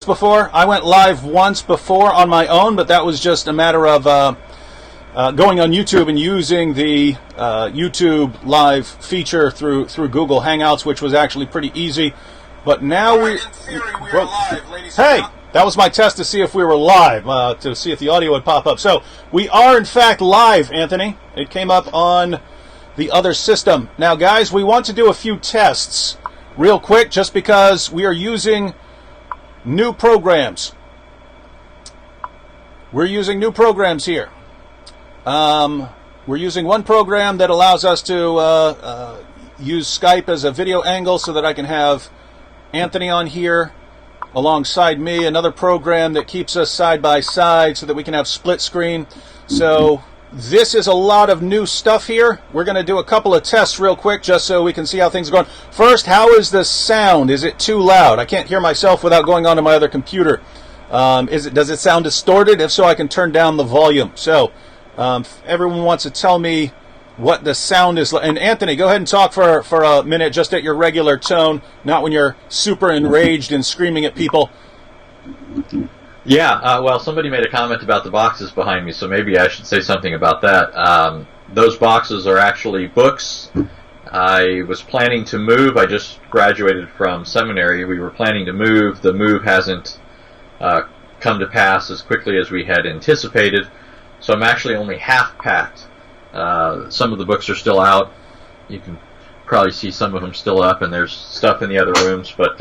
before. I went live once before on my own, but that was just a matter of going on YouTube and using the YouTube live feature through Google Hangouts, which was actually pretty easy. But now we're live, ladies. Hey, that was my test to see if we were live, to see if the audio would pop up. So we are in fact live, Anthony. It came up on the other system. Now, guys, we want to do a few tests real quick, just because we are using new programs. We're using new programs here. We're using one program that allows us to use Skype as a video angle so that I can have Anthony on here alongside me. Another program that keeps us side by side so that we can have split screen. So this is a lot of new stuff here. We're going to do a couple of tests real quick just so we can see how things are going. First, how is the sound? Is it too loud? I can't hear myself without going onto my other computer. Does it sound distorted? If so, I can turn down the volume. So everyone wants to tell me what the sound is like. And Anthony, go ahead and talk for a minute, just at your regular tone, not when you're super enraged and screaming at people. Yeah, well, somebody made a comment about the boxes behind me, so maybe I should say something about that. Those boxes are actually books. I was planning to move. I just graduated from seminary. We were planning to move. The move hasn't come to pass as quickly as we had anticipated, so I'm actually only half packed. Some of the books are still out. You can probably see some of them still up, and there's stuff in the other rooms, but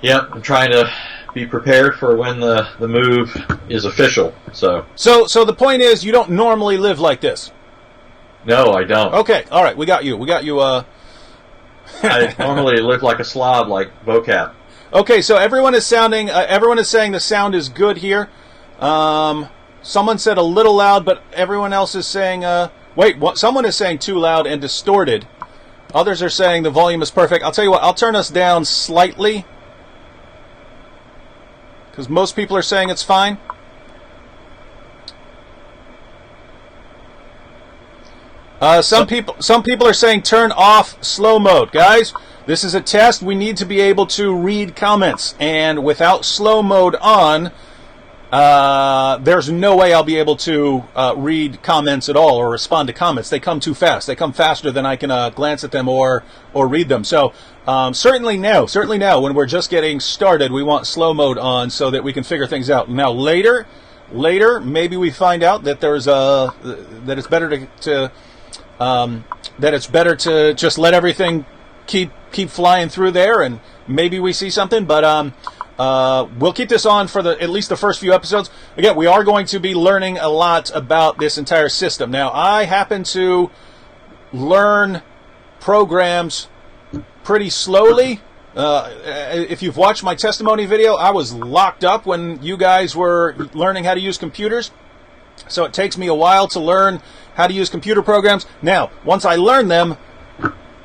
yeah, I'm trying to be prepared for when the move is official. So the point is, you don't normally live like this. No, I don't. Okay, all right, we got you. I normally live like a slob, like vocab. Okay, so everyone is saying the sound is good here. Someone said a little loud, but everyone else is saying someone is saying too loud and distorted. Others are saying the volume is perfect. I'll tell you what, I'll turn us down slightly, because most people are saying it's fine. Some people are saying turn off slow mode. Guys, this is a test. We need to be able to read comments, and without slow mode on, there's no way I'll be able to read comments at all or respond to comments. They come too fast. They come faster than I can glance at them or read them. So certainly now, when we're just getting started, we want slow mode on so that we can figure things out. Now later, maybe we find out that that it's better to just let everything keep flying through there, and maybe we see something. But we'll keep this on for at least the first few episodes. Again, we are going to be learning a lot about this entire system. Now, I happen to learn programs pretty slowly. If you've watched my testimony video, I was locked up when you guys were learning how to use computers. So it takes me a while to learn how to use computer programs. Now, once I learn them,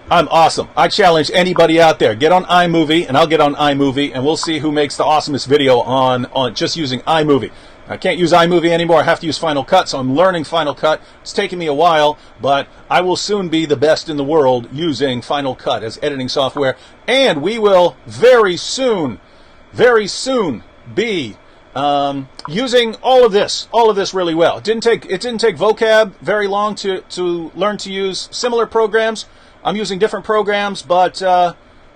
I'm awesome. I challenge anybody out there. Get on iMovie, and I'll get on iMovie, and we'll see who makes the awesomest video on just using iMovie. I can't use iMovie anymore. I have to use Final Cut, so I'm learning Final Cut. It's taking me a while, but I will soon be the best in the world using Final Cut as editing software, and we will very soon be using all of this really well. It didn't take vocab very long to learn to use similar programs. I'm using different programs, but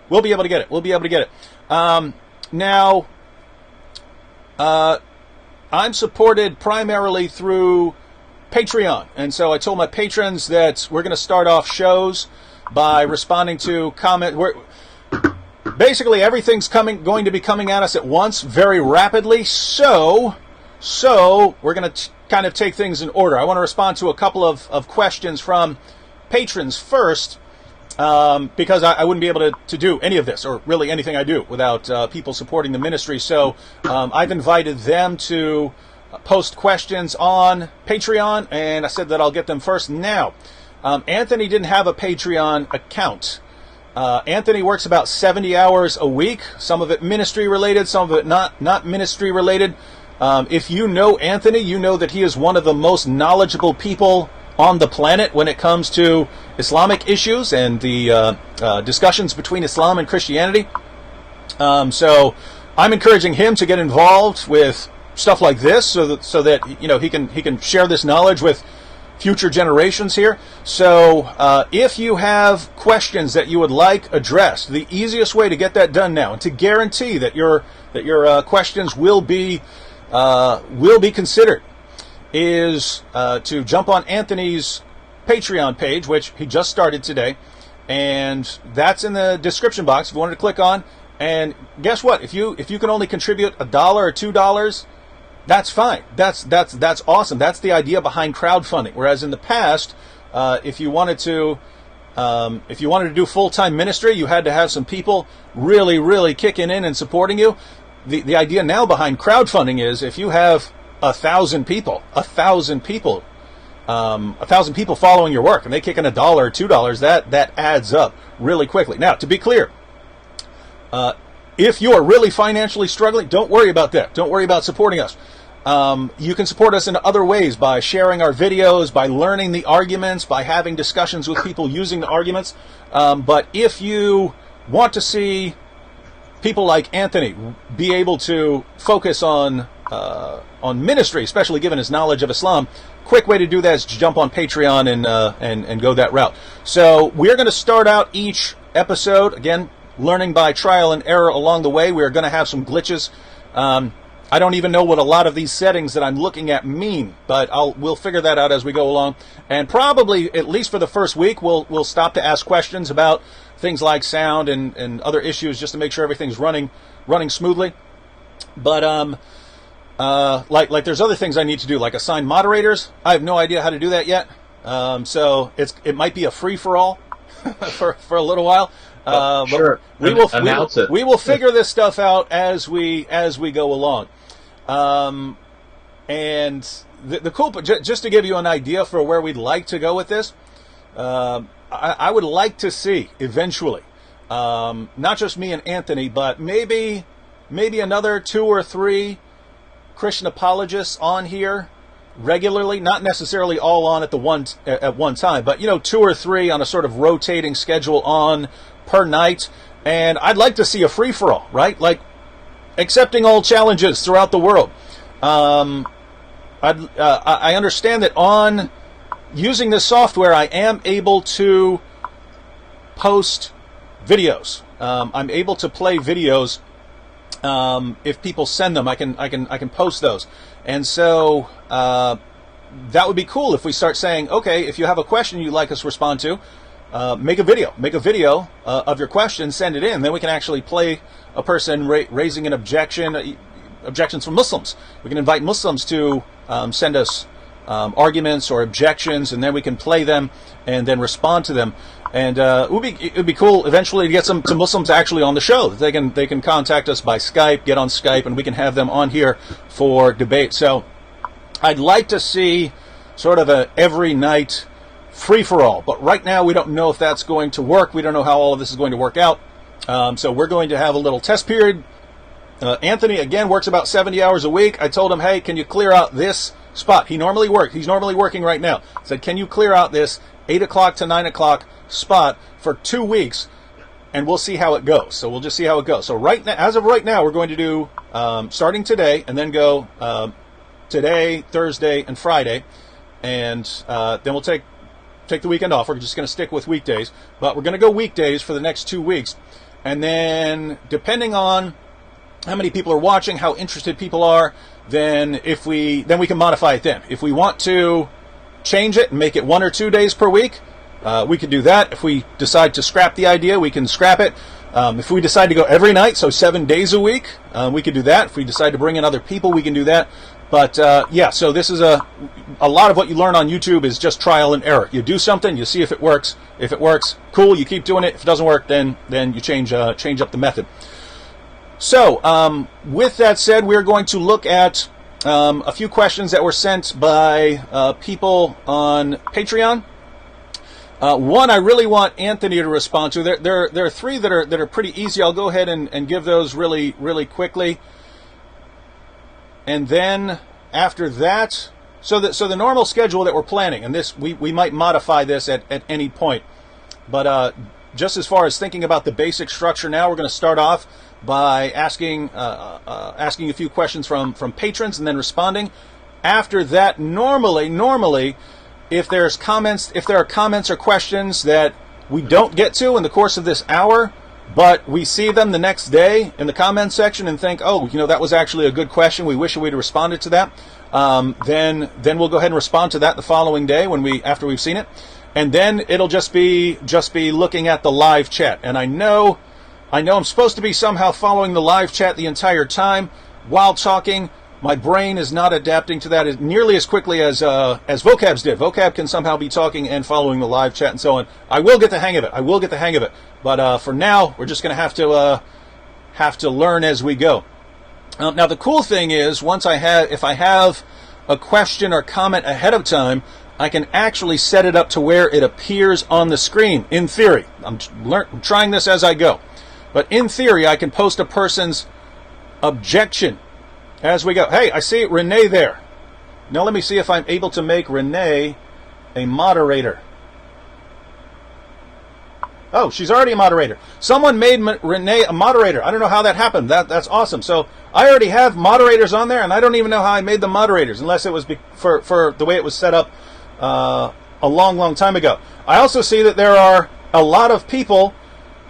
we'll be able to get it. Now, I'm supported primarily through Patreon, and so I told my patrons that we're going to start off shows by responding to basically everything's going to be coming at us at once, very rapidly. So we're going to kind of take things in order. I want to respond to a couple of questions from patrons first. Because I wouldn't be able to do any of this, or really anything I do, without people supporting the ministry. So I've invited them to post questions on Patreon, and I said that I'll get them first. Now, Anthony didn't have a Patreon account. Anthony works about 70 hours a week, some of it ministry related, some of it not ministry related. If you know Anthony, you know that he is one of the most knowledgeable people on the planet when it comes to Islamic issues and the discussions between Islam and Christianity. So I'm encouraging him to get involved with stuff like this, so that he can share this knowledge with future generations here. So if you have questions that you would like addressed, the easiest way to get that done now, and to guarantee that your questions will be considered, is to jump on Anthony's Patreon page, which he just started today, and that's in the description box if you wanted to click on. And guess what? If you can only contribute $1 or $2, that's fine. That's awesome. That's the idea behind crowdfunding. Whereas in the past, if you wanted to do full-time ministry, you had to have some people really kicking in and supporting you. The idea now behind crowdfunding is if you have 1,000 people following your work, and they kick in $1 or $2, that adds up really quickly. Now, to be clear, if you are really financially struggling, don't worry about that. Don't worry about supporting us. You can support us in other ways, by sharing our videos, by learning the arguments, by having discussions with people using the arguments. But if you want to see people like Anthony be able to focus on ministry, especially given his knowledge of Islam, quick way to do that is to jump on Patreon and go that route. So we're going to start out each episode, again, learning by trial and error along the way. We're going to have some glitches. I don't even know what a lot of these settings that I'm looking at mean, but we'll figure that out as we go along. And probably, at least for the first week, we'll stop to ask questions about things like sound and other issues, just to make sure everything's running smoothly. But like there's other things I need to do, like assign moderators. I have no idea how to do that yet. So it might be a free for all for a little while. Sure. We will figure this stuff out as we go along. And the cool, just to give you an idea for where we'd like to go with this, I would like to see eventually, not just me and Anthony, but maybe another 2 or 3 Christian apologists on here regularly, not necessarily all on at one time, but 2 or 3 on a sort of rotating schedule on per night. And I'd like to see a free-for-all, right? Like accepting all challenges throughout the world. I understand that on using this software, I am able to post videos. I'm able to play videos. If people send them, I can post those. And so that would be cool if we start saying, okay, if you have a question you'd like us to respond to, make a video of your question, send it in. Then we can actually play a person raising an objections from Muslims. We can invite Muslims to send us arguments or objections, and then we can play them and then respond to them. And it would be cool eventually to get some Muslims actually on the show. They can contact us by Skype, get on Skype, and we can have them on here for debate. So I'd like to see sort of a every night free-for-all, but right now we don't know if that's going to work. We don't know how all of this is going to work out. So we're going to have a little test period. Anthony, again, works about 70 hours a week. I told him, hey, can you clear out this spot? He's normally working right now. I said, can you clear out this 8 o'clock to 9 o'clock spot for 2 weeks, and we'll see how it goes. So we'll just see how it goes. So right now, as of right now, we're going to do starting today, and then go today, Thursday, and Friday, and then we'll take the weekend off. We're just going to stick with weekdays, but we're going to go weekdays for the next 2 weeks, and then depending on how many people are watching, how interested people are, then we can modify it then. If we want to change it and make it 1 or 2 days per week, we could do that. If we decide to scrap the idea, we can scrap it. If we decide to go every night, so 7 days a week, we could do that. If we decide to bring in other people, we can do that. But yeah, so this is a lot of what you learn on YouTube is just trial and error. You do something, you see if it works. If it works, cool, you keep doing it. If it doesn't work, then you change up the method. So with that said, we're going to look at a few questions that were sent by people on Patreon. One I really want Anthony to respond to. There are 3 that are pretty easy. I'll go ahead and give those really quickly. And then after that, so the normal schedule that we're planning, and this we might modify this at any point, but just as far as thinking about the basic structure now, we're going to start off by asking a few questions from patrons and then responding. After that, normally, if there are comments or questions that we don't get to in the course of this hour, but we see them the next day in the comments section and think, oh, that was actually a good question, we wish we'd responded to that, then we'll go ahead and respond to that the following day after we've seen it. And then it'll just be looking at the live chat. And I know I'm supposed to be somehow following the live chat the entire time while talking. My brain is not adapting to that nearly as quickly as Vocab's did. Vocab can somehow be talking and following the live chat and so on. I will get the hang of it. But for now, we're just going to have to learn as we go. Now the cool thing is, if I have a question or comment ahead of time, I can actually set it up to where it appears on the screen. In theory, I'm trying this as I go. But in theory, I can post a person's objection as we go. Hey, I see Renee there. Now let me see if I'm able to make Renee a moderator. Oh, she's already a moderator. Someone made Renee a moderator. I don't know how that happened. That's awesome. So I already have moderators on there, and I don't even know how I made them moderators, unless it was for the way it was set up a long time ago. I also see that there are a lot of people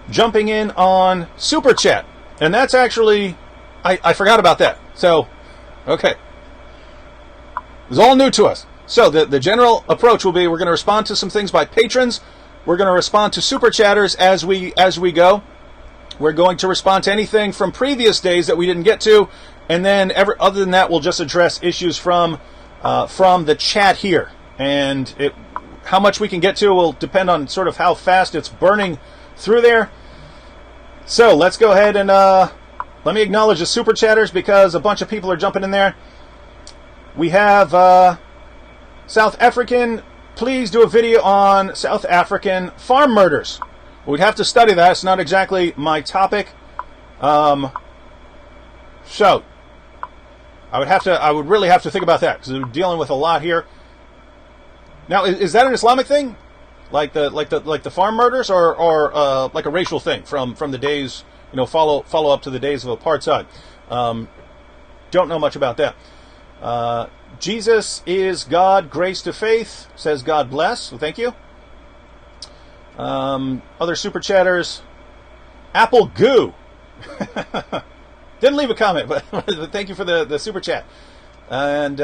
jumping in on Super Chat, and that's actually... I forgot about that. So, okay. It's all new to us. So the general approach will be, we're going to respond to some things by patrons. We're going to respond to Super Chatters as we go. We're going to respond to anything from previous days that we didn't get to. And then other than that, we'll just address issues from the chat here. And how much we can get to will depend on sort of how fast it's burning through there. So let's go ahead and... let me acknowledge the Super Chatters because a bunch of people are jumping in there. We have South African. Please do a video on South African farm murders. We'd have to study that. It's not exactly my topic. So I would really have to think about that because we're dealing with a lot here. Now, is that an Islamic thing, like the farm murders, or like a racial thing from the days? Follow up to the days of apartheid. Don't know much about that. Jesus is God, grace to faith, says God bless. So thank you. Other Super Chatters. Apple Goo. Didn't leave a comment, but thank you for the Super Chat. And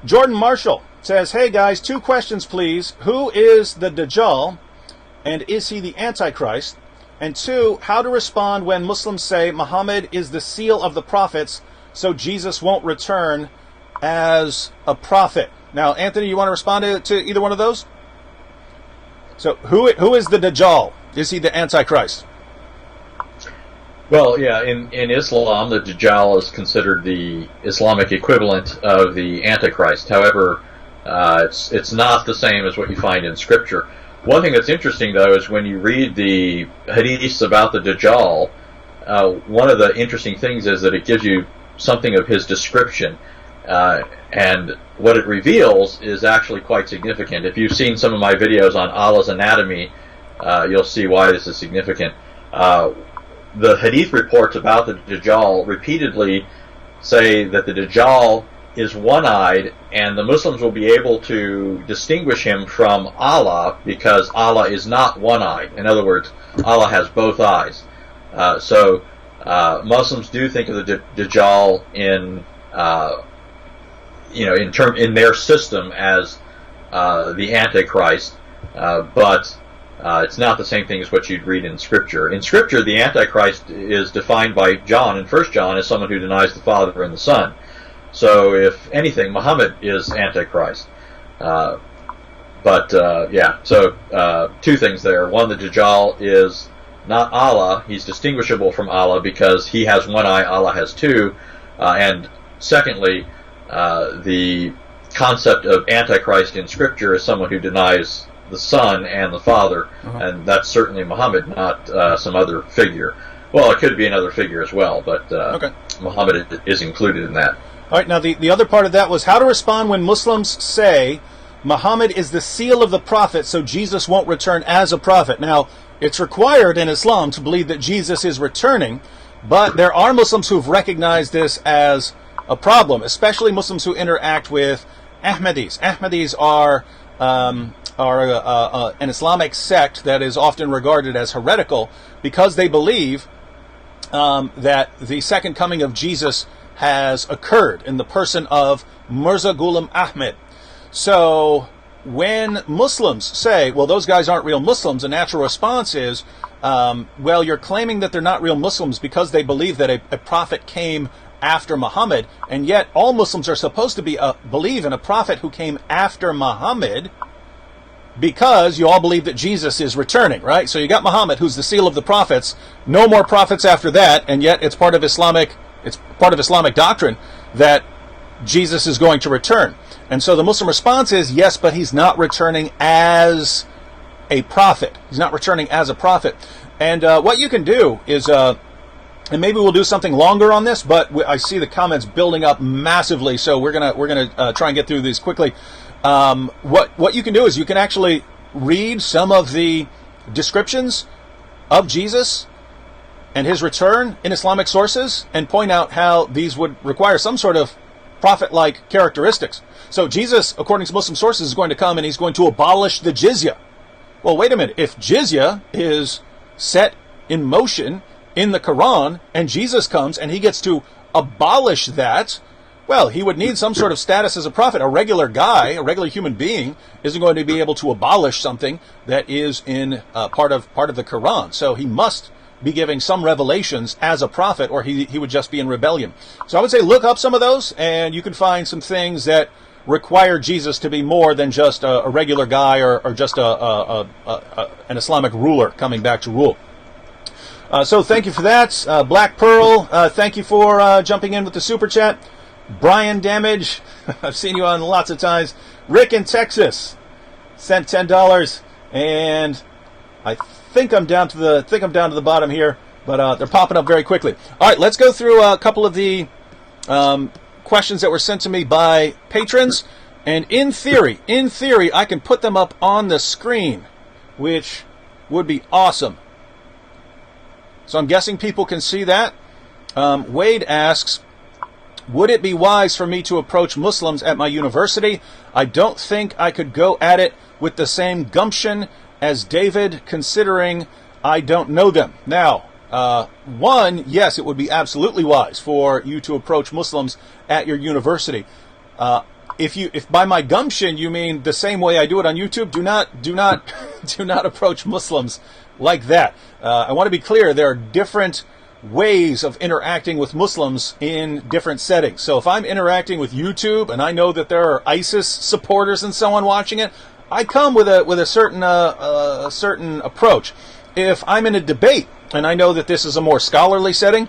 Jordan Marshall says, hey guys, 2 questions please. Who is the Dajjal, and is he the Antichrist? And 2, how to respond when Muslims say Muhammad is the seal of the prophets, so Jesus won't return as a prophet. Now, Anthony, you want to respond to either one of those? So, who is the Dajjal? Is he the Antichrist? Well, yeah, in Islam, the Dajjal is considered the Islamic equivalent of the Antichrist. However, it's not the same as what you find in Scripture. One thing that's interesting, though, is when you read the hadiths about the Dajjal, one of the interesting things is that it gives you something of his description. And what it reveals is actually quite significant. If you've seen some of my videos on Allah's anatomy, you'll see why this is significant. The hadith reports about the Dajjal repeatedly say that the Dajjal is one-eyed, and the Muslims will be able to distinguish him from Allah because Allah is not one-eyed. In other words, Allah has both eyes. So Muslims do think of the Dajjal in their system as the Antichrist, but it's not the same thing as what you'd read in Scripture. In Scripture, the Antichrist is defined by John in 1 John as someone who denies the Father and the Son. So, if anything, Muhammad is Antichrist. So 2 things there. One, the Dajjal is not Allah. He's distinguishable from Allah because he has one eye, Allah has 2. And secondly, the concept of Antichrist in Scripture is someone who denies the Son and the Father, and that's certainly Muhammad, not some other figure. Well, it could be another figure as well, but Muhammad is included in that. All right, now the other part of that was how to respond when Muslims say Muhammad is the seal of the prophet, so Jesus won't return as a prophet. Now, it's required in Islam to believe that Jesus is returning, but there are Muslims who've recognized this as a problem, especially Muslims who interact with Ahmadis. Ahmadis are an Islamic sect that is often regarded as heretical because they believe that the second coming of Jesus has occurred in the person of Mirza Ghulam Ahmad. So when Muslims say, well, those guys aren't real Muslims, the natural response is, well, you're claiming that they're not real Muslims because they believe that a prophet came after Muhammad, and yet all Muslims are supposed to believe in a prophet who came after Muhammad, because you all believe that Jesus is returning, right? So you got Muhammad, who's the seal of the prophets, no more prophets after that, and yet it's part of Islamic doctrine that Jesus is going to return. And so the Muslim response is, yes, but he's not returning as a prophet. He's not returning as a prophet. And what you can do is, and maybe we'll do something longer on this, but I see the comments building up massively, so we're gonna try and get through these quickly. What you can do is you can actually read some of the descriptions of Jesus and his return in Islamic sources and point out how these would require some sort of prophet-like characteristics. So Jesus, according to Muslim sources, is going to come and he's going to abolish the jizya. Well, wait a minute. If jizya is set in motion in the Quran and Jesus comes and he gets to abolish that, well, he would need some sort of status as a prophet. A regular guy, a regular human being, isn't going to be able to abolish something that is in part of the Quran. So he must be giving some revelations as a prophet, or he would just be in rebellion. So I would say look up some of those, and you can find some things that require Jesus to be more than just a regular guy or just an Islamic ruler coming back to rule. So thank you for that. Black Pearl, thank you for jumping in with the super chat. Brian Damage, I've seen you on lots of times. Rick in Texas sent $10, and I think I'm down to the bottom here, but they're popping up very quickly. All right, let's go through a couple of the questions that were sent to me by patrons, and in theory, I can put them up on the screen, which would be awesome. So I'm guessing people can see that. Wade asks, would it be wise for me to approach Muslims at my university? I don't think I could go at it with the same gumption as David, considering I don't know them. Now, one, yes, it would be absolutely wise for you to approach Muslims at your university. If by my gumption you mean the same way I do it on YouTube, do not approach Muslims like that. I want to be clear, there are different ways of interacting with Muslims in different settings. So if I'm interacting with YouTube and I know that there are ISIS supporters and so on watching it, I come with a certain approach. If I'm in a debate and I know that this is a more scholarly setting,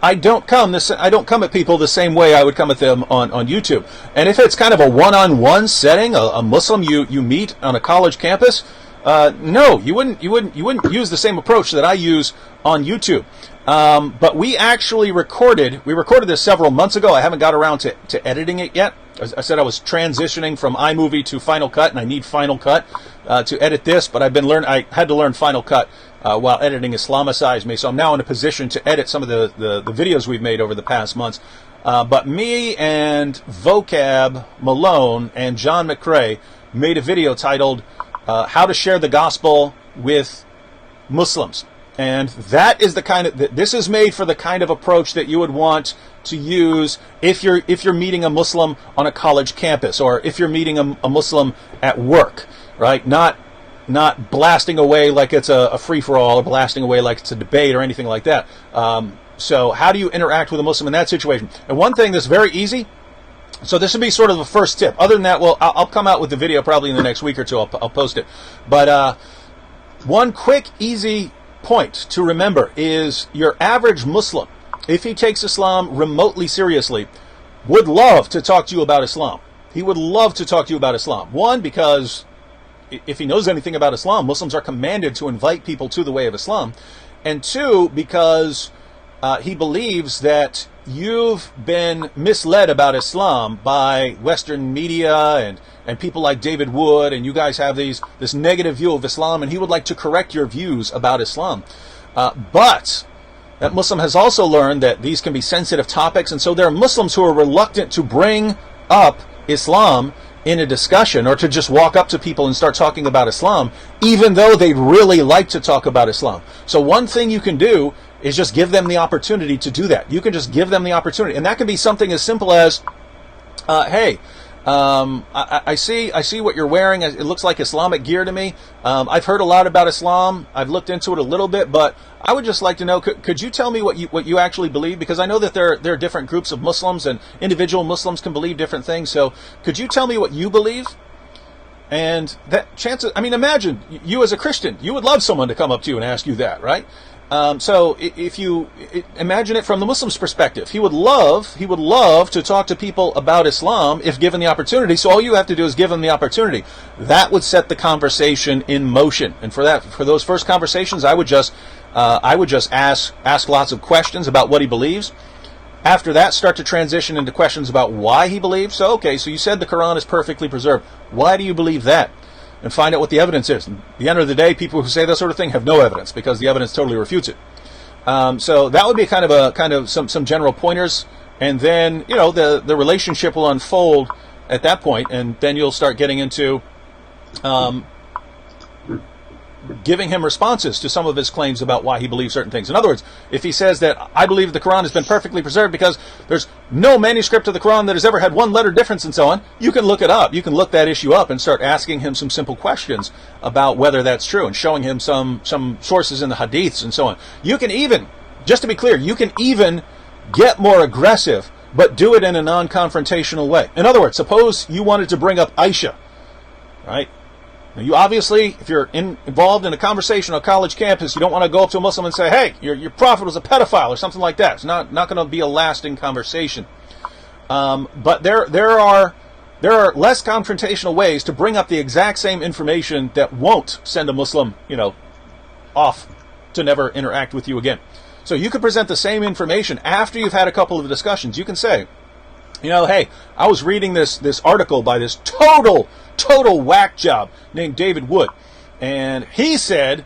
I don't come at people the same way I would come at them on YouTube. And if it's kind of a one-on-one setting, a Muslim you meet on a college campus, no, you wouldn't use the same approach that I use on YouTube. But we actually recorded this several months ago. I haven't got around to editing it yet. I said I was transitioning from iMovie to Final Cut, and I need Final Cut to edit this, but I had to learn Final Cut while editing Islamicized me, so I'm now in a position to edit some of the videos we've made over the past months. But me and Vocab Malone and John McCrae made a video titled How to Share the Gospel with Muslims. And that is this is made for the kind of approach that you would want to use if you're meeting a Muslim on a college campus, or if you're meeting a Muslim at work, right? Not blasting away like it's a free-for-all, or blasting away like it's a debate or anything like that. So how do you interact with a Muslim in that situation? And one thing that's very easy, so this would be sort of the first tip. Other than that, well, I'll come out with the video probably in the next week or two. I'll post it. But one quick, easy point to remember is your average Muslim, if he takes Islam remotely seriously, would love to talk to you about Islam. He would love to talk to you about Islam. One, because if he knows anything about Islam, Muslims are commanded to invite people to the way of Islam. And two, because he believes that you've been misled about Islam by Western media and people like David Wood, and you guys have this negative view of Islam, and he would like to correct your views about Islam. But that Muslim has also learned that these can be sensitive topics, and so there are Muslims who are reluctant to bring up Islam in a discussion, or to just walk up to people and start talking about Islam, even though they'd really like to talk about Islam. So one thing you can do is just give them the opportunity to do that. You can just give them the opportunity, and that can be something as simple as, hey, I see what you're wearing. It looks like Islamic gear to me. I've heard a lot about Islam. I've looked into it a little bit, but I would just like to know, could you tell me what you actually believe? Because I know that there are different groups of Muslims, and individual Muslims can believe different things. So could you tell me what you believe? And that chances, I mean, imagine you as a Christian, you would love someone to come up to you and ask you that, right? So if you imagine it from the Muslim's perspective, he would love to talk to people about Islam if given the opportunity. So all you have to do is give him the opportunity. That would set the conversation in motion. And for those first conversations, I would just ask lots of questions about what he believes. After that, start to transition into questions about why he believes. So okay, so you said the Quran is perfectly preserved. Why do you believe that? And find out what the evidence is. And at the end of the day, people who say that sort of thing have no evidence, because the evidence totally refutes it. So that would be kind of some general pointers, and then the relationship will unfold at that point, and then you'll start getting into giving him responses to some of his claims about why he believes certain things. In other words, if he says that I believe the Quran has been perfectly preserved because there's no manuscript of the Quran that has ever had one letter difference and so on, you can look it up. You can look that issue up and start asking him some simple questions about whether that's true, and showing him some sources in the hadiths and so on. You can even, just to be clear, you can even get more aggressive, but do it in a non-confrontational way. In other words, suppose you wanted to bring up Aisha, right? Now you obviously, if you're involved in a conversation on a college campus, you don't want to go up to a Muslim and say, hey, your prophet was a pedophile or something like that. It's not going to be a lasting conversation. But there are less confrontational ways to bring up the exact same information that won't send a Muslim, off to never interact with you again. So you could present the same information after you've had a couple of discussions. You can say, hey, I was reading this article by this total whack job named David Wood, and he said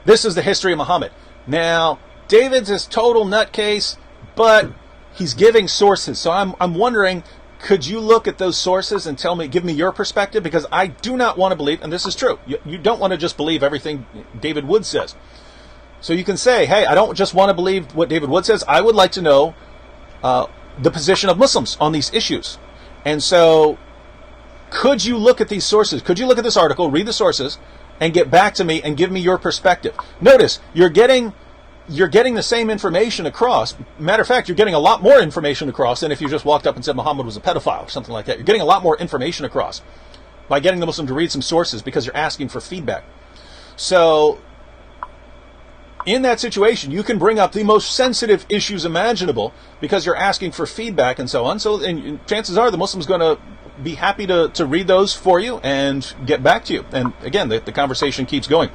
this is the history of Muhammad. Now, David's this total nutcase, but he's giving sources. So I'm wondering, could you look at those sources and give me your perspective? Because I do not want to believe, and this is true, you don't want to just believe everything David Wood says. So you can say, hey, I don't just want to believe what David Wood says. I would like to know the position of Muslims on these issues. And so could you look at these sources? Could you look at this article, read the sources, and get back to me and give me your perspective? Notice, you're getting the same information across. Matter of fact, you're getting a lot more information across than if you just walked up and said Muhammad was a pedophile or something like that. You're getting a lot more information across by getting the Muslim to read some sources, because you're asking for feedback. So in that situation, you can bring up the most sensitive issues imaginable because you're asking for feedback and so on. So and chances are the Muslim's going to be happy to read those for you and get back to you. And again, the conversation keeps going.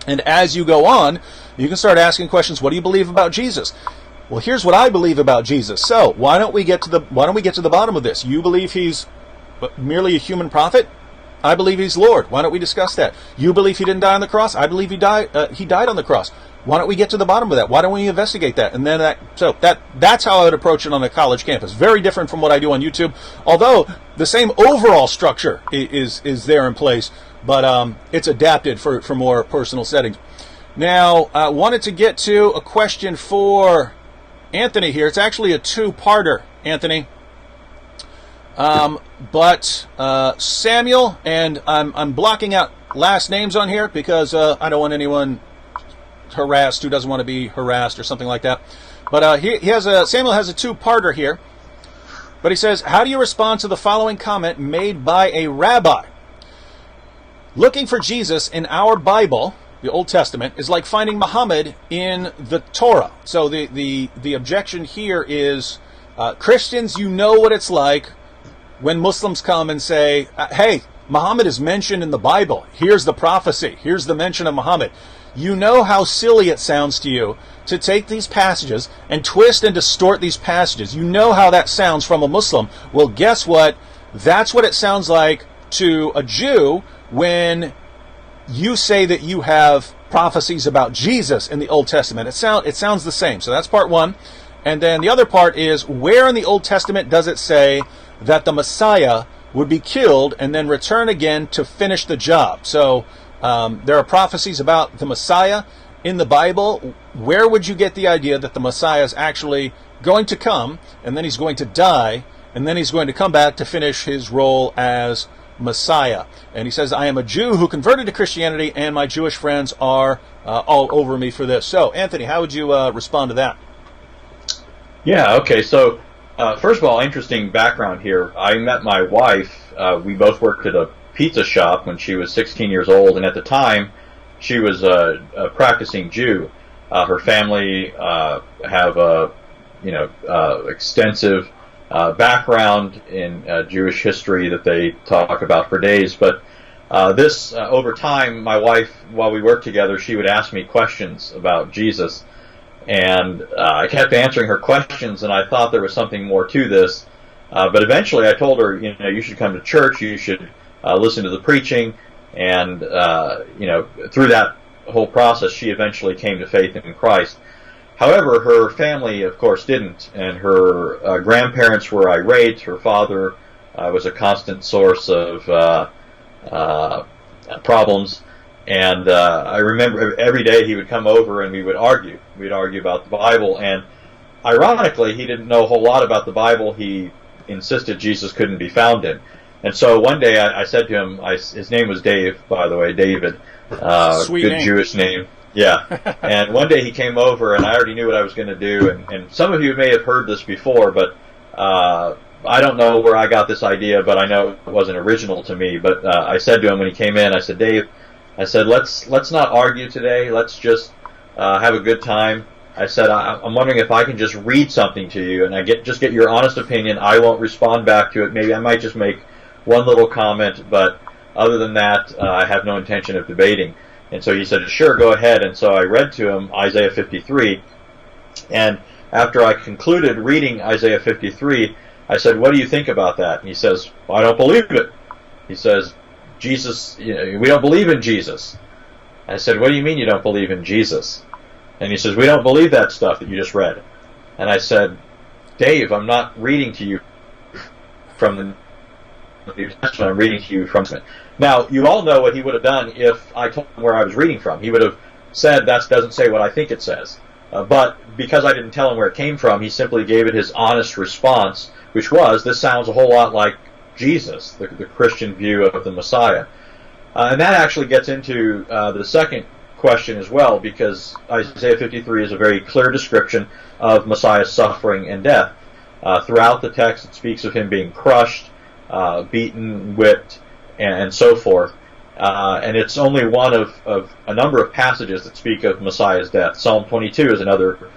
And as you go on, you can start asking questions. What do you believe about Jesus? Well, here's what I believe about Jesus. So why don't we get to the bottom of this? You believe he's merely a human prophet? I believe he's Lord. Why don't we discuss that? You believe he didn't die on the cross? I believe he died on the cross. Why don't we get to the bottom of that? Why don't we investigate that? And then that's how I would approach it on a college campus. Very different from what I do on YouTube. Although the same overall structure is there in place, but it's adapted for more personal settings. Now, I wanted to get to a question for Anthony here. It's actually a two-parter, Anthony. But Samuel, and I'm blocking out last names on here because I don't want anyone harassed who doesn't want to be harassed or something like that. But Samuel has a two-parter here. But he says, how do you respond to the following comment made by a rabbi? Looking for Jesus in our Bible, the Old Testament, is like finding Muhammad in the Torah. So the objection here is, Christians, you know what it's like when Muslims come and say, hey, Muhammad is mentioned in the Bible. Here's the prophecy. Here's the mention of Muhammad. You know how silly it sounds to you to take these passages and twist and distort these passages. You know how that sounds from a Muslim. Well, guess what? That's what it sounds like to a Jew when you say that you have prophecies about Jesus in the Old Testament. It sounds the same. So that's part one. And then the other part is, where in the Old Testament does it say that the Messiah would be killed and then return again to finish the job? So there are prophecies about the Messiah in the Bible. Where would you get the idea that the Messiah is actually going to come, and then he's going to die, and then he's going to come back to finish his role as Messiah? And he says, I am a Jew who converted to Christianity, and my Jewish friends are all over me for this. So, Anthony, how would you respond to that? Yeah, okay, so first of all, interesting background here. I met my wife, we both worked at a pizza shop when she was 16 years old, and at the time, she was a practicing Jew. Her family have a extensive background in Jewish history that they talk about for days. But this, over time, my wife, while we worked together, she would ask me questions about Jesus. And I kept answering her questions, and I thought there was something more to this. But eventually I told her, you should come to church, you should listen to the preaching. And, through that whole process, she eventually came to faith in Christ. However, her family, of course, didn't, and her grandparents were irate. Her father was a constant source of problems, and I remember every day he would come over and we would argue. We'd argue about the Bible, and ironically, he didn't know a whole lot about the Bible. He insisted Jesus couldn't be found in. And so one day I said to him, his name was Dave, by the way, David, Sweet good name. Jewish name. Yeah. And one day he came over, and I already knew what I was going to do. And some of you may have heard this before, but I don't know where I got this idea, but I know it wasn't original to me. But I said to him when he came in, I said, Dave, I said, let's not argue today. Let's just have a good time. I said, I'm wondering if I can just read something to you, and just get your honest opinion. I won't respond back to it. Maybe I might just make one little comment, but other than that, I have no intention of debating. And so he said, sure, go ahead. And so I read to him Isaiah 53. And after I concluded reading Isaiah 53, I said, what do you think about that? And he says, well, I don't believe it. He says, Jesus, we don't believe in Jesus. I said, what do you mean you don't believe in Jesus? And he says, we don't believe that stuff that you just read. And I said, Dave, I'm not reading to you from the New Testament, I'm reading to you from it. Now, you all know what he would have done if I told him where I was reading from. He would have said, that doesn't say what I think it says. But because I didn't tell him where it came from, he simply gave it his honest response, which was, this sounds a whole lot like Jesus, the Christian view of the Messiah. And that actually gets into the second question as well, because Isaiah 53 is a very clear description of Messiah's suffering and death. Throughout the text, it speaks of him being crushed, beaten, whipped, and so forth. And it's only one of a number of passages that speak of Messiah's death. Psalm 22 is another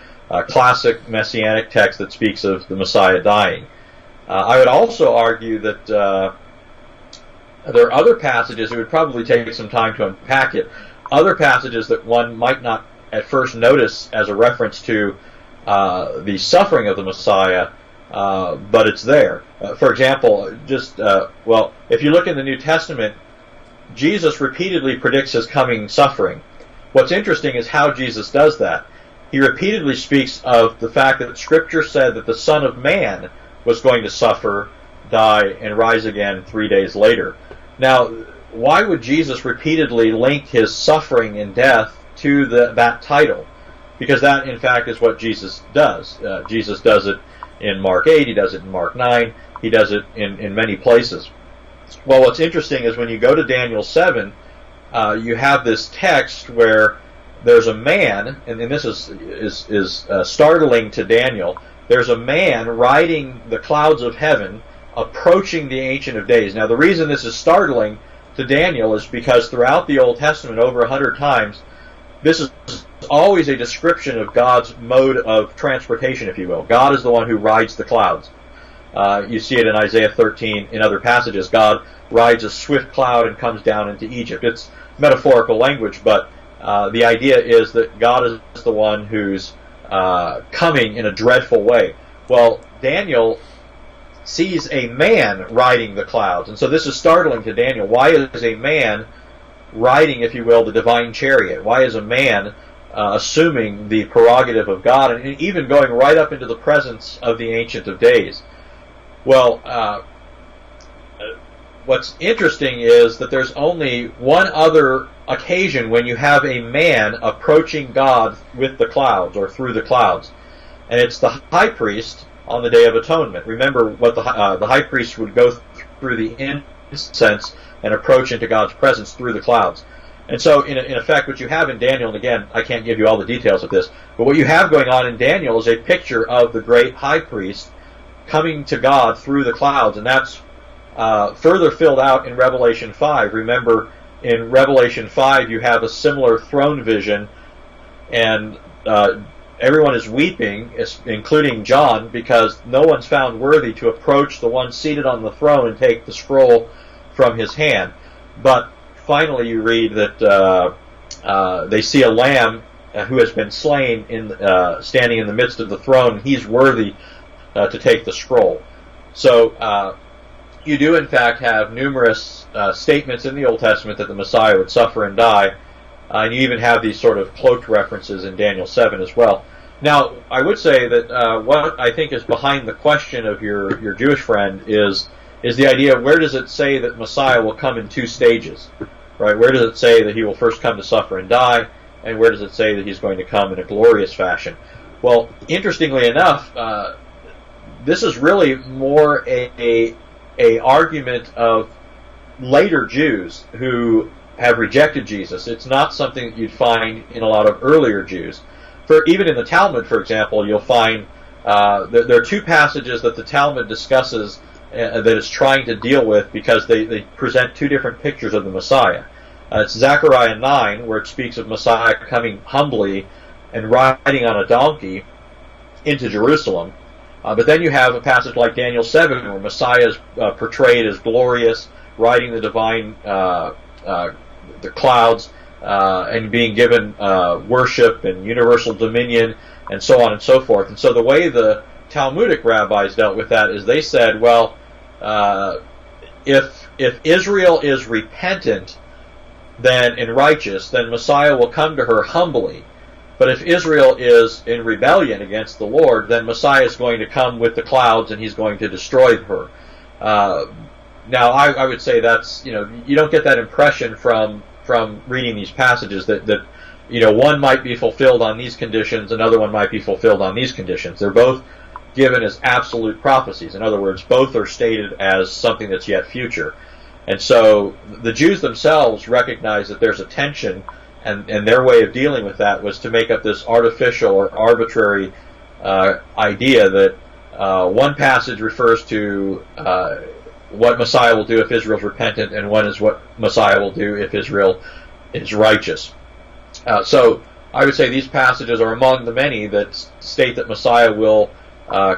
classic messianic text that speaks of the Messiah dying. I would also argue that there are other passages, it would probably take some time to unpack it, other passages that one might not at first notice as a reference to the suffering of the Messiah, but it's there. For example, if you look in the New Testament, Jesus repeatedly predicts his coming suffering. What's interesting is how Jesus does that. He repeatedly speaks of the fact that Scripture said that the Son of Man was going to suffer, die, and rise again 3 days later. Now, why would Jesus repeatedly link his suffering and death to that title? Because that, in fact, is what Jesus does. Jesus does it in Mark 8, he does it in Mark 9, he does it in many places. Well, what's interesting is when you go to Daniel 7, you have this text where there's a man, and this is startling to Daniel, there's a man riding the clouds of heaven, approaching the Ancient of Days. Now, the reason this is startling to Daniel is because throughout the Old Testament, over 100 times, this is always a description of God's mode of transportation, if you will. God is the one who rides the clouds. You see it in Isaiah 13, in other passages. God rides a swift cloud and comes down into Egypt. It's metaphorical language, but the idea is that God is the one who's coming in a dreadful way. Well, Daniel sees a man riding the clouds. And so this is startling to Daniel. Why is a man riding, if you will, the divine chariot? Why is a man assuming the prerogative of God, and even going right up into the presence of the Ancient of Days? Well, what's interesting is that there's only one other occasion when you have a man approaching God with the clouds or through the clouds, and it's the high priest on the Day of Atonement. Remember what the high priest would go through the incense and approach into God's presence through the clouds. And so, in effect, what you have in Daniel, and again, I can't give you all the details of this, but what you have going on in Daniel is a picture of the great high priest coming to God through the clouds, and that's further filled out in Revelation 5. Remember, in Revelation 5, you have a similar throne vision, and everyone is weeping, including John, because no one's found worthy to approach the one seated on the throne and take the scroll from his hand. But finally you read that they see a lamb who has been slain standing in the midst of the throne. He's worthy to take the scroll. So you do in fact have numerous statements in the Old Testament that the Messiah would suffer and die, and you even have these sort of cloaked references in Daniel 7 as well. Now, I would say that what I think is behind the question of your Jewish friend is the idea of where does it say that Messiah will come in two stages, right? Where does it say that he will first come to suffer and die, and where does it say that he's going to come in a glorious fashion? Well, interestingly enough, this is really more a argument of later Jews who have rejected Jesus. It's not something that you'd find in a lot of earlier Jews. Even in the Talmud, for example, you'll find there are two passages that the Talmud discusses that it's trying to deal with because they present two different pictures of the Messiah. It's Zechariah 9, where it speaks of Messiah coming humbly and riding on a donkey into Jerusalem. But then you have a passage like Daniel 7, where Messiah is portrayed as glorious, riding the divine the clouds, and being given worship and universal dominion, and so on and so forth. And so the way the Talmudic rabbis dealt with that is they said, well, if Israel is repentant and righteous, then Messiah will come to her humbly. But if Israel is in rebellion against the Lord, then Messiah is going to come with the clouds and he's going to destroy her. Now, I would say that's, you don't get that impression from reading these passages that one might be fulfilled on these conditions, another one might be fulfilled on these conditions. They're both given as absolute prophecies. In other words, both are stated as something that's yet future. And so the Jews themselves recognize that there's a tension, and their way of dealing with that was to make up this artificial or arbitrary idea that one passage refers to what Messiah will do if Israel's repentant, and one is what Messiah will do if Israel is righteous. So I would say these passages are among the many that state that Messiah will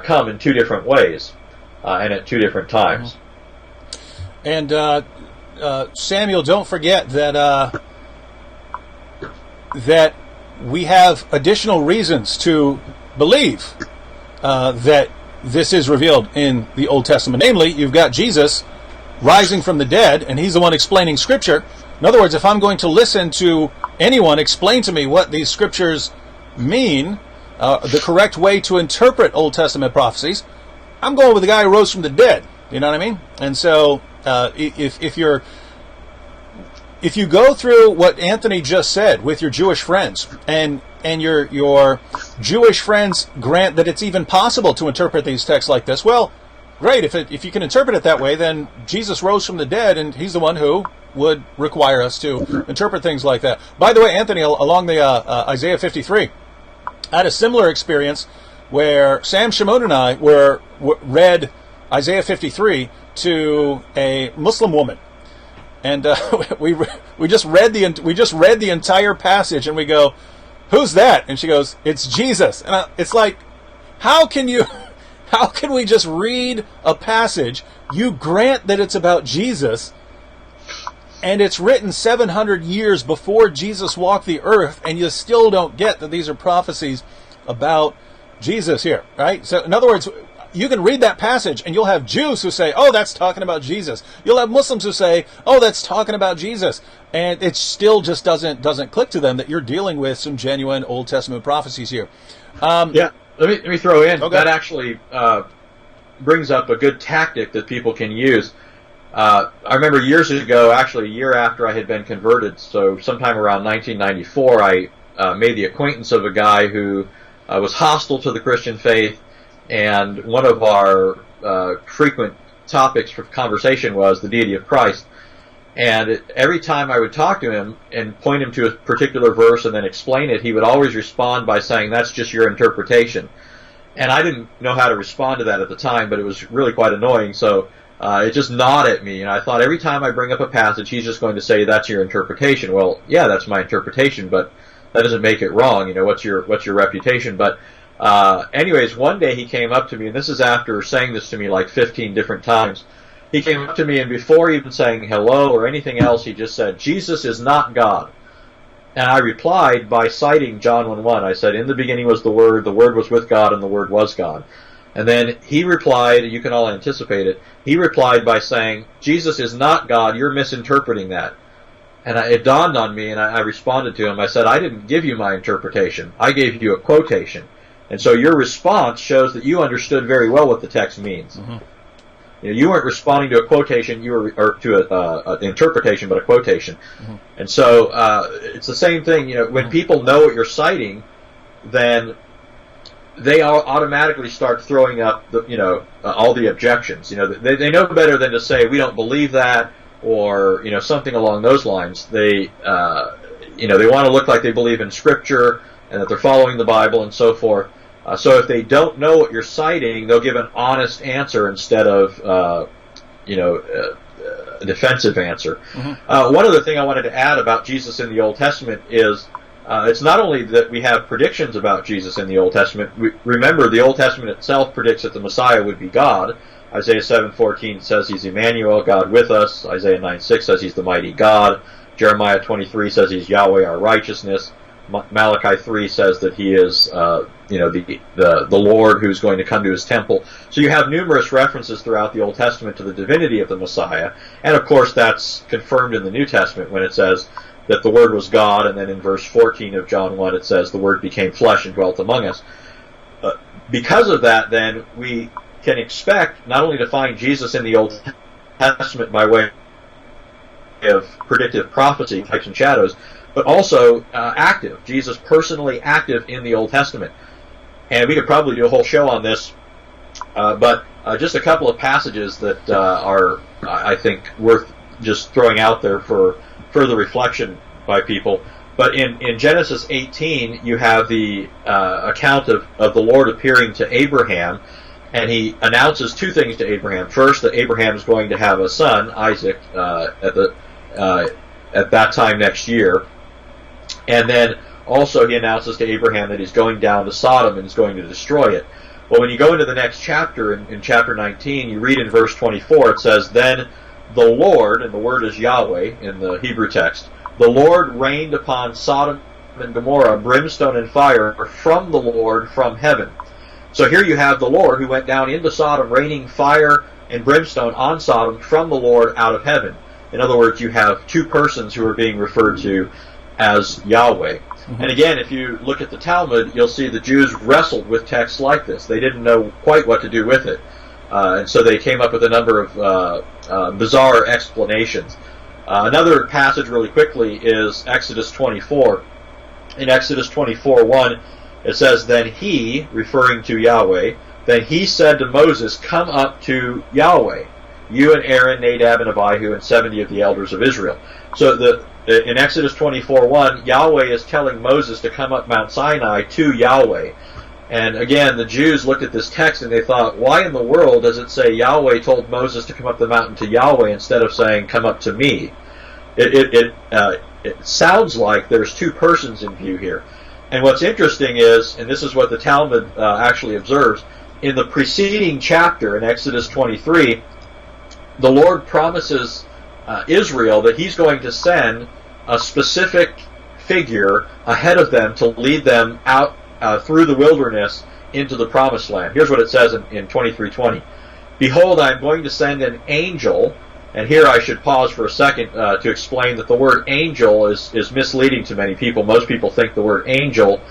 come in two different ways and at two different times. And Samuel, don't forget that that we have additional reasons to believe that this is revealed in the Old Testament. Namely, you've got Jesus rising from the dead, and he's the one explaining Scripture. In other words, if I'm going to listen to anyone explain to me what these Scriptures mean, the correct way to interpret Old Testament prophecies, I'm going with the guy who rose from the dead. You know what I mean? And so, if you go through what Anthony just said with your Jewish friends, and your Jewish friends grant that it's even possible to interpret these texts like this, well, great. If you can interpret it that way, then Jesus rose from the dead, and he's the one who would require us to interpret things like that. By the way, Anthony, along the Isaiah 53, I had a similar experience where Sam Shimon and I read Isaiah 53 to a Muslim woman, and we just read the entire passage, and we go, "Who's that?" And she goes, "It's Jesus." And it's like, how can we just read a passage? You grant that it's about Jesus, and it's written 700 years before Jesus walked the earth, and you still don't get that these are prophecies about Jesus here, right? So, in other words, you can read that passage and you'll have Jews who say, oh, that's talking about Jesus. You'll have Muslims who say, oh, that's talking about Jesus. And it still just doesn't click to them that you're dealing with some genuine Old Testament prophecies here. Yeah, let me throw in, okay. that actually brings up a good tactic that people can use. I remember years ago, actually a year after I had been converted, so sometime around 1994, I made the acquaintance of a guy who was hostile to the Christian faith, and one of our frequent topics for conversation was the deity of Christ. And every time I would talk to him and point him to a particular verse and then explain it, he would always respond by saying, that's just your interpretation. And I didn't know how to respond to that at the time, but it was really quite annoying, so it just gnawed at me. And I thought every time I bring up a passage, he's just going to say, that's your interpretation. Well, yeah, that's my interpretation, but that doesn't make it wrong. You know, what's your reputation? But anyways, one day he came up to me, and this is after saying this to me like 15 different times. He came up to me, and before even saying hello or anything else, he just said, Jesus is not God. And I replied by citing John 1:1. I said, in the beginning was the Word was with God, and the Word was God. And then he replied, you can all anticipate it, he replied by saying, Jesus is not God, you're misinterpreting that. And it dawned on me, and I responded to him. I said, I didn't give you my interpretation. I gave you a quotation. And so your response shows that you understood very well what the text means. Mm-hmm. You weren't responding to a quotation, or to an interpretation, but a quotation. Mm-hmm. And so it's the same thing. You know, when people know what you're citing, then they automatically start throwing up all the objections. You know, they know better than to say we don't believe that, or something along those lines. They they want to look like they believe in Scripture and that they're following the Bible and so forth. So if they don't know what you're citing, they'll give an honest answer instead of, a defensive answer. Mm-hmm. One other thing I wanted to add about Jesus in the Old Testament is it's not only that we have predictions about Jesus in the Old Testament. Remember, the Old Testament itself predicts that the Messiah would be God. Isaiah 7:14 says he's Emmanuel, God with us. Isaiah 9:6 says he's the mighty God. Jeremiah 23 says he's Yahweh, our righteousness. Malachi 3 says that he is, the Lord who's going to come to his temple. So you have numerous references throughout the Old Testament to the divinity of the Messiah, and of course that's confirmed in the New Testament when it says that the Word was God, and then in verse 14 of John 1 it says the Word became flesh and dwelt among us. Because of that, then, we can expect not only to find Jesus in the Old Testament by way of predictive prophecy, types and shadows, but also active. Jesus personally active in the Old Testament. And we could probably do a whole show on this, but just a couple of passages that are, I think, worth just throwing out there for further reflection by people. But in Genesis 18, you have the account of the Lord appearing to Abraham, and he announces two things to Abraham. First, that Abraham is going to have a son, Isaac, at that time next year. And then also he announces to Abraham that he's going down to Sodom and is going to destroy it. Well, when you go into the next chapter, in chapter 19, you read in verse 24, it says, then the Lord, and the word is Yahweh in the Hebrew text, the Lord rained upon Sodom and Gomorrah brimstone and fire from the Lord from heaven. So here you have the Lord who went down into Sodom, raining fire and brimstone on Sodom from the Lord out of heaven. In other words, you have two persons who are being referred to as Yahweh. Mm-hmm. And again, if you look at the Talmud, you'll see the Jews wrestled with texts like this. They didn't know quite what to do with it. And so they came up with a number of bizarre explanations. Another passage really quickly is Exodus 24. In Exodus 24:1, it says, then he, referring to Yahweh, then he said to Moses, come up to Yahweh, you and Aaron, Nadab, and Abihu, and 70 of the elders of Israel. So in Exodus 24:1, Yahweh is telling Moses to come up Mount Sinai to Yahweh. And again, the Jews looked at this text and they thought, why in the world does it say Yahweh told Moses to come up the mountain to Yahweh instead of saying, come up to me? It sounds like there's two persons in view here. And what's interesting is, and this is what the Talmud actually observes, in the preceding chapter, in Exodus 23, the Lord promises Israel that he's going to send a specific figure ahead of them to lead them out through the wilderness into the promised land. Here's what it says in 23:20. Behold, I am going to send an angel. And here I should pause for a second to explain that the word angel is misleading to many people. Most people think the word angel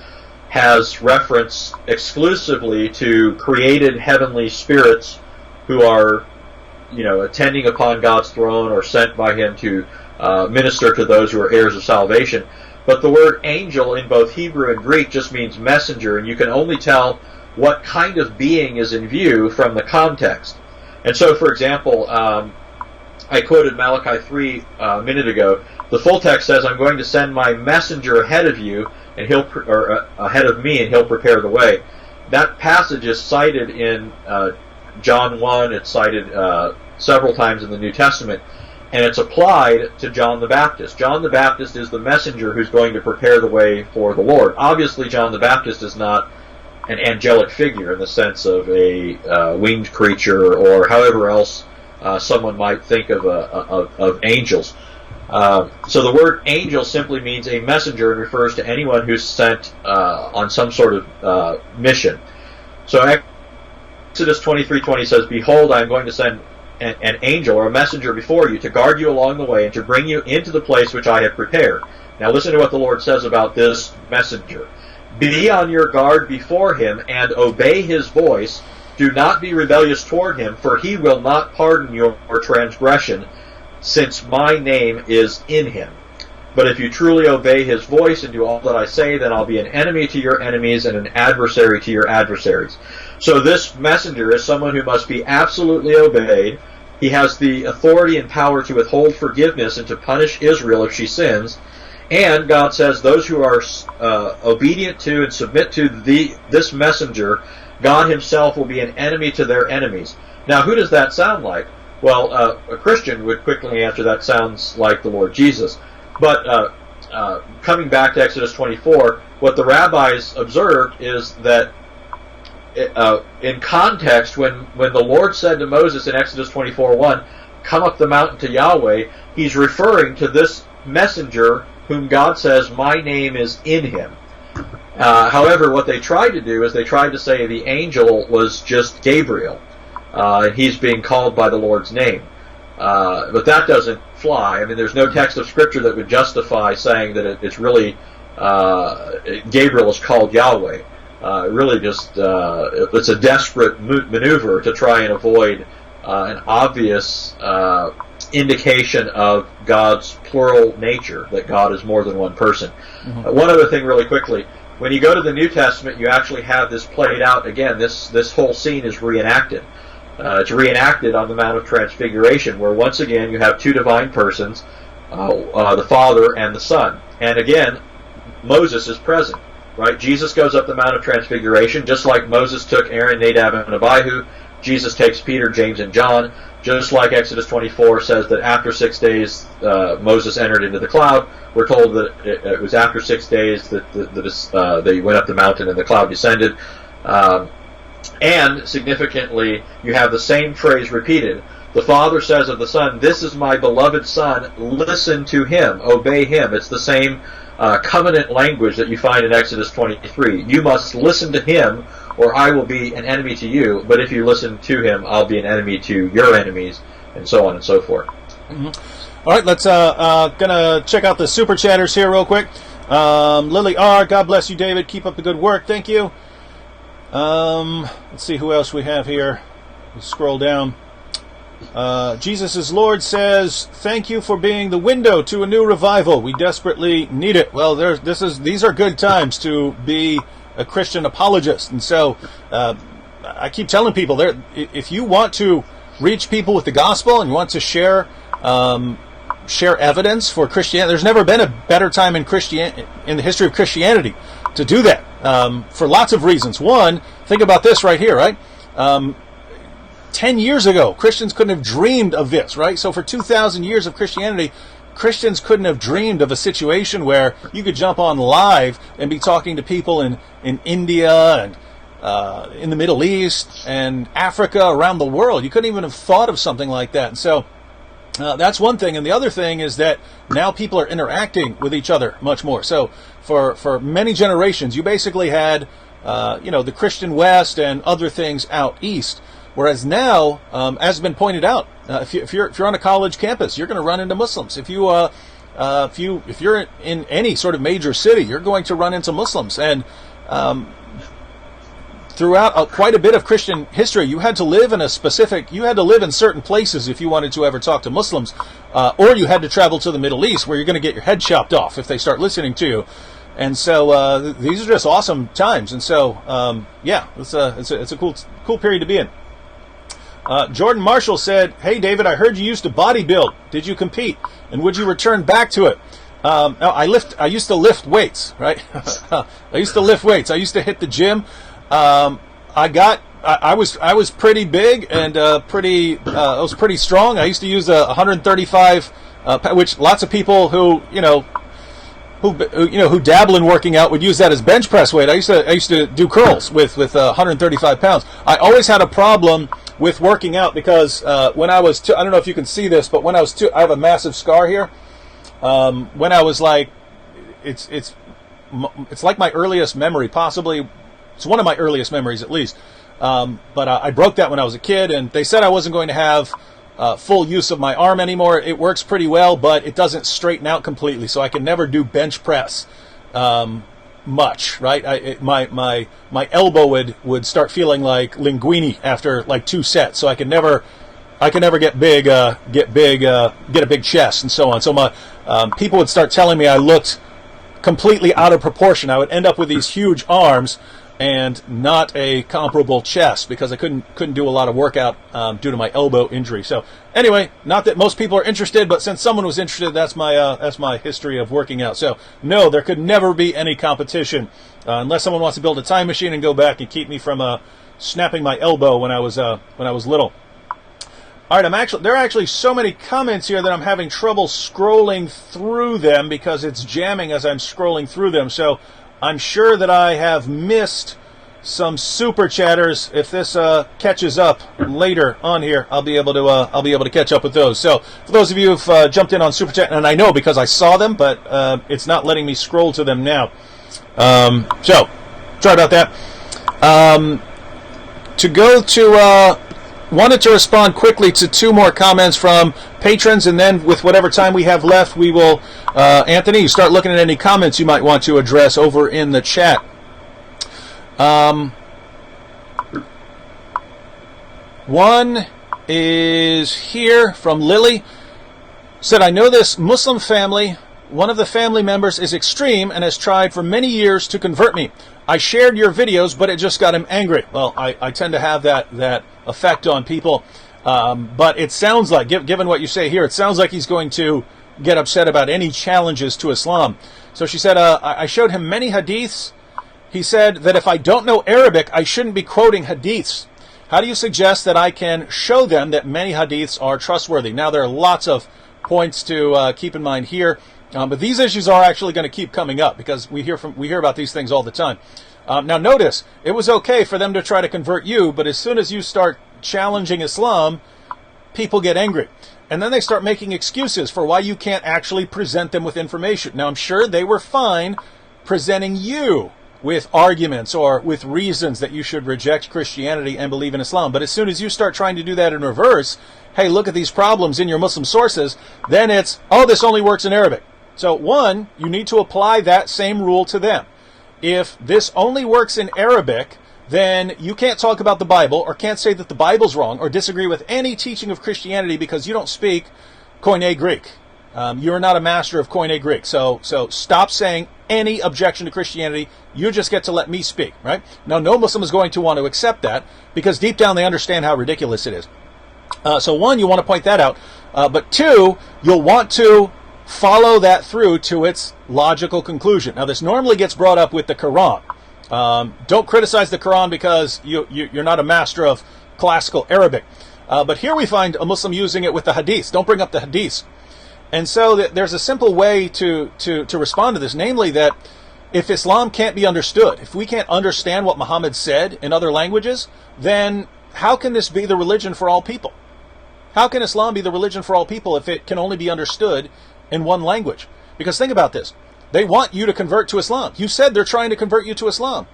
has reference exclusively to created heavenly spirits who are, attending upon God's throne or sent by Him to minister to those who are heirs of salvation. But the word angel in both Hebrew and Greek just means messenger, and you can only tell what kind of being is in view from the context. And so, for example, I quoted Malachi 3 a minute ago. The full text says, "I'm going to send my messenger ahead of you, and ahead of me, and he'll prepare the way." That passage is cited in John 1. It's cited several times in the New Testament, and it's applied to John the Baptist. John the Baptist is the messenger who's going to prepare the way for the Lord. Obviously, John the Baptist is not an angelic figure in the sense of a winged creature or however else someone might think of angels. So the word angel simply means a messenger and refers to anyone who's sent on some sort of mission. So Exodus 23:20 says, "Behold, I am going to send an angel or a messenger before you to guard you along the way and to bring you into the place which I have prepared." Now listen to what the Lord says about this messenger. "Be on your guard before him and obey his voice. Do not be rebellious toward him, for he will not pardon your transgression, since my name is in him. But if you truly obey his voice and do all that I say, then I'll be an enemy to your enemies and an adversary to your adversaries." So this messenger is someone who must be absolutely obeyed. He has the authority and power to withhold forgiveness and to punish Israel if she sins. And God says those who are obedient to and submit to this messenger, God himself will be an enemy to their enemies. Now, who does that sound like? Well, a Christian would quickly answer that sounds like the Lord Jesus. But coming back to Exodus 24, what the rabbis observed is that in context, when the Lord said to Moses in Exodus 24:1, "Come up the mountain to Yahweh," he's referring to this messenger whom God says, "My name is in him." However, what they tried to do is they tried to say the angel was just Gabriel, and he's being called by the Lord's name. But that doesn't fly. I mean, there's no text of Scripture that would justify saying that it's really Gabriel is called Yahweh. Really just it's a desperate maneuver to try and avoid an obvious indication of God's plural nature, that God is more than one person. Mm-hmm. One other thing really quickly. When you go to the New Testament, you actually have this played out again. This whole scene is reenacted. It's reenacted on the Mount of Transfiguration, where once again you have two divine persons, the Father and the Son. And again, Moses is present. Right? Jesus goes up the Mount of Transfiguration, just like Moses took Aaron, Nadab, and Abihu. Jesus takes Peter, James, and John. Just like Exodus 24 says that after 6 days Moses entered into the cloud, we're told that it was after 6 days that they went up the mountain and the cloud descended. And significantly, you have the same phrase repeated. The Father says of the Son, "This is my beloved Son, listen to him, obey him." It's the same covenant language that you find in Exodus 23. You must listen to him, or I will be an enemy to you. But if you listen to him, I'll be an enemy to your enemies, and so on and so forth. Mm-hmm. All right, let's gonna check out the super chatters here real quick. Lily R, God bless you, David. Keep up the good work. Thank you. Let's see who else we have here. Let's scroll down. Jesus is Lord says, "Thank you for being the window to a new revival. We desperately need it." Well, these are good times to be a Christian apologist, and so I keep telling people if you want to reach people with the gospel and you want to share evidence for Christianity, there's never been a better time in the history of Christianity to do that for lots of reasons. One, think about this right here, right? 10 years ago, Christians couldn't have dreamed of this, right? So for 2,000 years of Christianity, Christians couldn't have dreamed of a situation where you could jump on live and be talking to people in India and in the Middle East and Africa, around the world. You couldn't even have thought of something like that. And so that's one thing. And the other thing is that now people are interacting with each other much more. So for many generations, you basically had the Christian West and other things out east. Whereas now, as has been pointed out, if you're on a college campus, you're going to run into Muslims. If you're in any sort of major city, you're going to run into Muslims. And throughout quite a bit of Christian history, you had to live in certain places if you wanted to ever talk to Muslims, or you had to travel to the Middle East, where you're going to get your head chopped off if they start listening to you. And so these are just awesome times. And so it's a cool period to be in. Jordan Marshall said, "Hey David, I heard you used to bodybuild. Did you compete? And would you return back to it?" No, I used to lift weights, right? I used to lift weights. I used to hit the gym. I was pretty big and I was pretty strong. I used to use a 135, which lots of people who dabble in working out would use that as bench press weight. I used to do curls with 135 pounds. I always had a problem with working out because when I was I don't know if you can see this, but when I was I have a massive scar here. When I was like, it's like my earliest memory, possibly. It's one of my earliest memories, at least. But I broke that when I was a kid, and they said I wasn't going to have full use of my arm anymore. It works pretty well, but it doesn't straighten out completely, so I can never do bench press much. Right? My elbow would start feeling like linguine after like 2 sets, so I can never get big, get a big chest and so on. So my people would start telling me I looked completely out of proportion. I would end up with these huge arms and not a comparable chest because I couldn't do a lot of workout due to my elbow injury. So anyway, not that most people are interested, but since someone was interested, that's my history of working out. So no, there could never be any competition unless someone wants to build a time machine and go back and keep me from snapping my elbow when I was little. All right, there are actually so many comments here that I'm having trouble scrolling through them because it's jamming as I'm scrolling through them. So I'm sure that I have missed some super chatters. If this catches up later on here, I'll be able to catch up with those. So for those of you who've jumped in on super chat, and I know because I saw them, but it's not letting me scroll to them now. So sorry about that. Wanted to respond quickly to 2 more comments from patrons, and then with whatever time we have left, we will, Anthony, you start looking at any comments you might want to address over in the chat. One is here from Lily. Said, "I know this Muslim family. One of the family members is extreme and has tried for many years to convert me. I shared your videos, but it just got him angry." Well, I tend to have that effect on people. But it sounds like, given what you say here, it sounds like he's going to get upset about any challenges to Islam. So she said, I showed him many hadiths. He said that if I don't know Arabic, I shouldn't be quoting hadiths. How do you suggest that I can show them that many hadiths are trustworthy? Now, there are lots of points to keep in mind here. But these issues are actually going to keep coming up because we hear about these things all the time. Now notice, it was okay for them to try to convert you, but as soon as you start challenging Islam, people get angry. And then they start making excuses for why you can't actually present them with information. Now I'm sure they were fine presenting you with arguments or with reasons that you should reject Christianity and believe in Islam. But as soon as you start trying to do that in reverse, hey, look at these problems in your Muslim sources, then it's, oh, this only works in Arabic. So one, you need to apply that same rule to them. If this only works in Arabic, then you can't talk about the Bible or can't say that the Bible's wrong or disagree with any teaching of Christianity because you don't speak Koine Greek. You're not a master of Koine Greek. So stop saying any objection to Christianity. You just get to let me speak, right? Now, no Muslim is going to want to accept that because deep down they understand how ridiculous it is. So one, you want to point that out. But two, you'll want to follow that through to its logical conclusion. Now, this normally gets brought up with the Quran. Don't criticize the Quran because you're not a master of classical Arabic. But here we find a Muslim using it with the hadiths. Don't bring up the hadiths. And so there's a simple way to respond to this, namely that if Islam can't be understood, if we can't understand what Muhammad said in other languages, then how can this be the religion for all people? How can Islam be the religion for all people if it can only be understood in one language? Because think about this. They want you to convert to Islam. You said they're trying to convert you to Islam.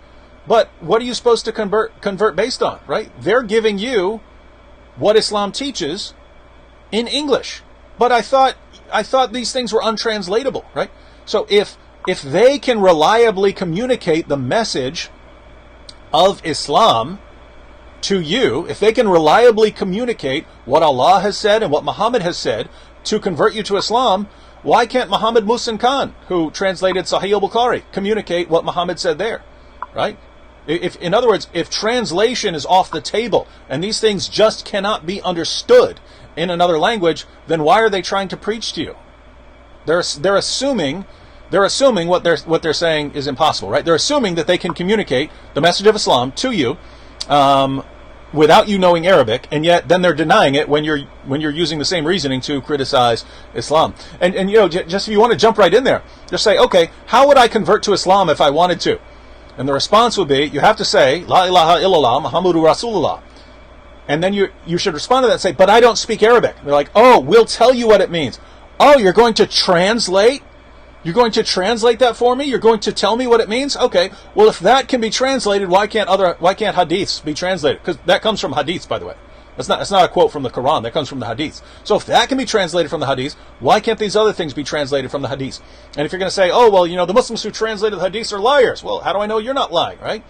But what are you supposed to convert based on, right? They're giving you what Islam teaches in English. But I thought these things were untranslatable, right? So if they can reliably communicate the message of Islam to you, if they can reliably communicate what Allah has said and what Muhammad has said to convert you to Islam, why can't Muhammad Muhsin Khan, who translated Sahih al-Bukhari, communicate what Muhammad said there, right? In other words, if translation is off the table and these things just cannot be understood in another language, then why are they trying to preach to you? They're assuming what they're saying is impossible, right? They're assuming that they can communicate the message of Islam to you without you knowing Arabic, and yet then they're denying it when you're using the same reasoning to criticize Islam. And you know, just if you want to jump right in there, just say, okay, how would I convert to Islam if I wanted to? And the response would be, you have to say, La ilaha illallah Muhammadu Rasulullah. And then you should respond to that and say, but I don't speak Arabic. And they're like, oh, we'll tell you what it means. Oh, you're going to translate? You're going to translate that for me? You're going to tell me what it means? Okay, well, if that can be translated, why can't hadiths be translated? Because that comes from hadiths, by the way. That's not a quote from the Quran. That comes from the hadiths. So if that can be translated from the hadiths, why can't these other things be translated from the hadiths? And if you're going to say, oh, well, you know, the Muslims who translated the hadiths are liars. Well, how do I know you're not lying, right?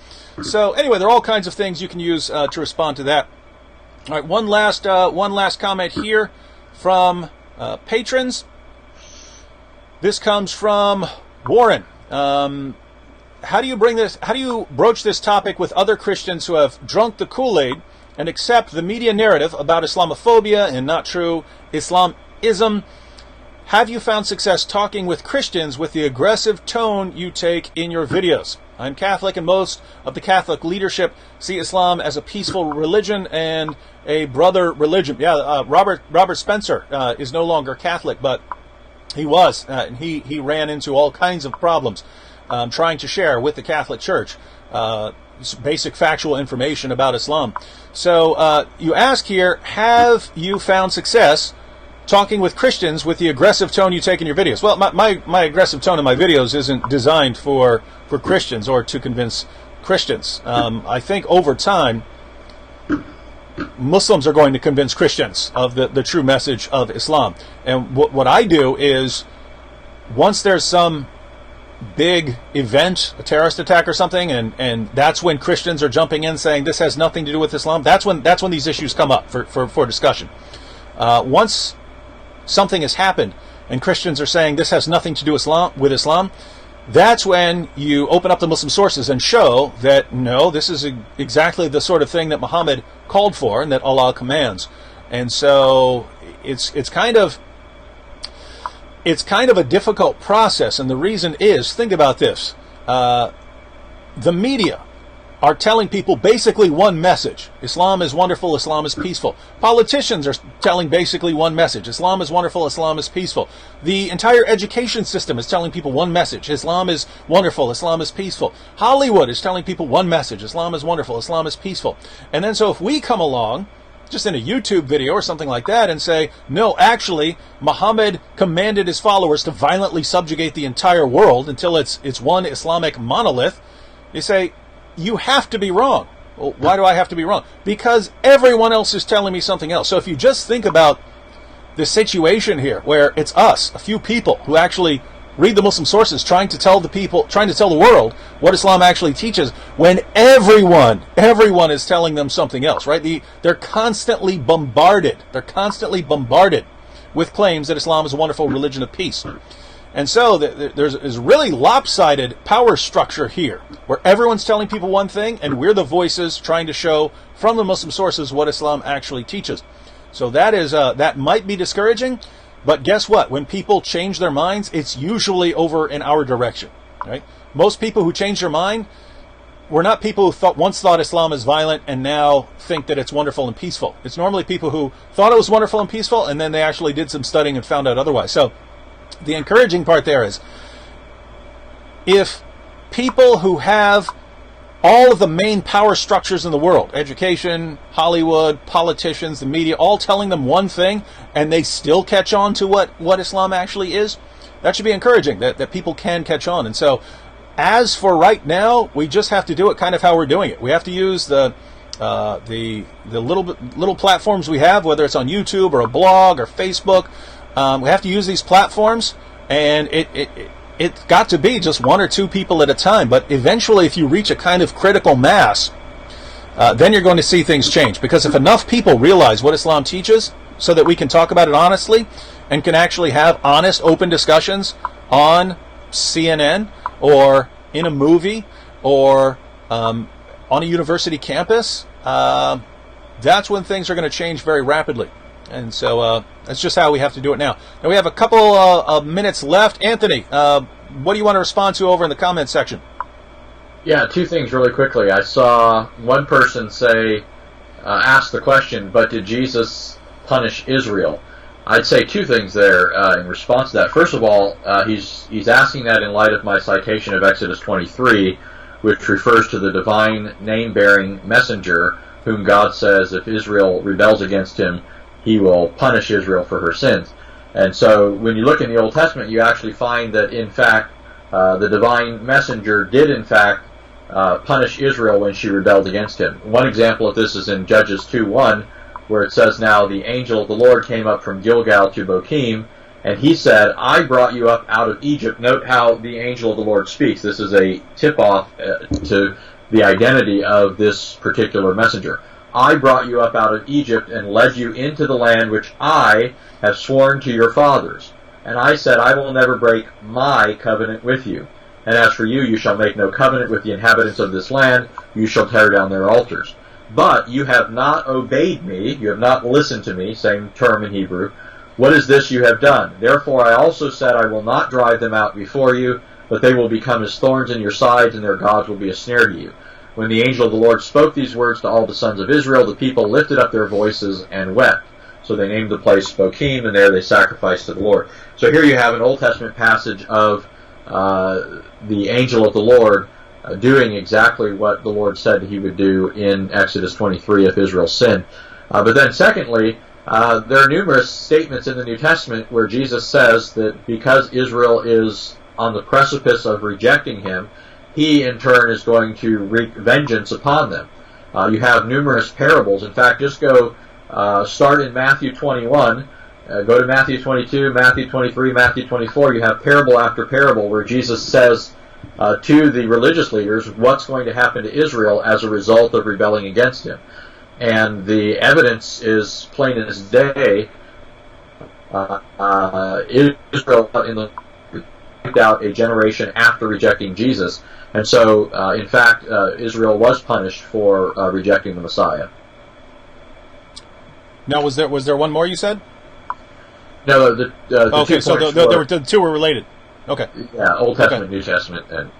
So anyway, there are all kinds of things you can use to respond to that. All right, one last comment here from patrons. This comes from Warren. How do you broach this topic with other Christians who have drunk the Kool-Aid and accept the media narrative about Islamophobia and not true Islamism? Have you found success talking with Christians with the aggressive tone you take in your videos? I'm Catholic, and most of the Catholic leadership see Islam as a peaceful religion and a brother religion. Yeah, Robert Spencer is no longer Catholic, but he was, and he ran into all kinds of problems trying to share with the Catholic Church basic factual information about Islam. So you ask here, have you found success talking with Christians with the aggressive tone you take in your videos? Well, my aggressive tone in my videos isn't designed for Christians or to convince Christians. I think over time, Muslims are going to convince Christians of the true message of Islam. And what I do is, once there's some big event, a terrorist attack or something, and that's when Christians are jumping in saying this has nothing to do with Islam, that's when these issues come up for discussion. Once something has happened and Christians are saying this has nothing to do with Islam, that's when you open up the Muslim sources and show that no, this is exactly the sort of thing that Muhammad called for and that Allah commands. And so it's kind of a difficult process, and the reason is, think about this. The media are telling people basically one message. Islam is wonderful, Islam is peaceful. Politicians are telling basically one message. Islam is wonderful, Islam is peaceful. The entire education system is telling people one message. Islam is wonderful, Islam is peaceful. Hollywood is telling people one message. Islam is wonderful, Islam is peaceful. And then so if we come along, just in a YouTube video or something like that, and say, no, actually, Muhammad commanded his followers to violently subjugate the entire world until it's one Islamic monolith, you say, you have to be wrong. Well, why do I have to be wrong? Because everyone else is telling me something else. So if you just think about the situation here, where it's us, a few people, who actually read the Muslim sources, trying to tell the world what Islam actually teaches, when everyone is telling them something else, right? They're constantly bombarded with claims that Islam is a wonderful religion of peace. And so there's really lopsided power structure here, where everyone's telling people one thing, and we're the voices trying to show from the Muslim sources what Islam actually teaches. So that might be discouraging, but guess what? When people change their minds, it's usually over in our direction, right? Most people who change their mind were not people who once thought Islam is violent and now think that it's wonderful and peaceful. It's normally people who thought it was wonderful and peaceful, and then they actually did some studying and found out otherwise. So the encouraging part there is, if people who have all of the main power structures in the world, education, Hollywood, politicians, the media, all telling them one thing, and they still catch on to what Islam actually is, that should be encouraging, that people can catch on. And so as for right now, we just have to do it kind of how we're doing it. We have to use the little platforms we have, whether it's on YouTube or a blog or Facebook. We have to use these platforms, and it's got to be just one or two people at a time. But eventually, if you reach a kind of critical mass, then you're going to see things change. Because if enough people realize what Islam teaches, so that we can talk about it honestly and can actually have honest, open discussions on CNN or in a movie or on a university campus, that's when things are going to change very rapidly. And so that's just how we have to do it now. Now we have a couple of minutes left. Anthony, what do you want to respond to over in the comments section? Yeah, two things really quickly. I saw one person say, ask the question, but did Jesus punish Israel? I'd say two things there in response to that. First of all, he's asking that in light of my citation of Exodus 23, which refers to the divine name-bearing messenger whom God says if Israel rebels against him, he will punish Israel for her sins. And so when you look in the Old Testament, you actually find that, in fact, the divine messenger did, in fact, punish Israel when she rebelled against him. One example of this is in Judges 2:1, where it says, now the angel of the Lord came up from Gilgal to Bochim, and he said, I brought you up out of Egypt. Note how the angel of the Lord speaks. This is a tip-off to the identity of this particular messenger. I brought you up out of Egypt and led you into the land which I have sworn to your fathers. And I said, I will never break my covenant with you. And as for you, you shall make no covenant with the inhabitants of this land. You shall tear down their altars. But you have not obeyed me, you have not listened to me, same term in Hebrew. What is this you have done? Therefore I also said, I will not drive them out before you, but they will become as thorns in your sides, and their gods will be a snare to you. When the angel of the Lord spoke these words to all the sons of Israel, the people lifted up their voices and wept. So they named the place Bochim, and there they sacrificed to the Lord. So here you have an Old Testament passage of the angel of the Lord doing exactly what the Lord said he would do in Exodus 23 if Israel sinned. But then secondly, there are numerous statements in the New Testament where Jesus says that because Israel is on the precipice of rejecting him, he in turn is going to wreak vengeance upon them. You have numerous parables. In fact, just go start in Matthew 21, go to Matthew 22, Matthew 23, Matthew 24. You have parable after parable where Jesus says to the religious leaders what's going to happen to Israel as a result of rebelling against him. And the evidence is plain as day. Israel wiped out a generation after rejecting Jesus. And so, in fact, Israel was punished for rejecting the Messiah. Now, was there one more you said? No, the okay, so the two were related. Okay. Yeah, Old Testament, okay. New Testament. And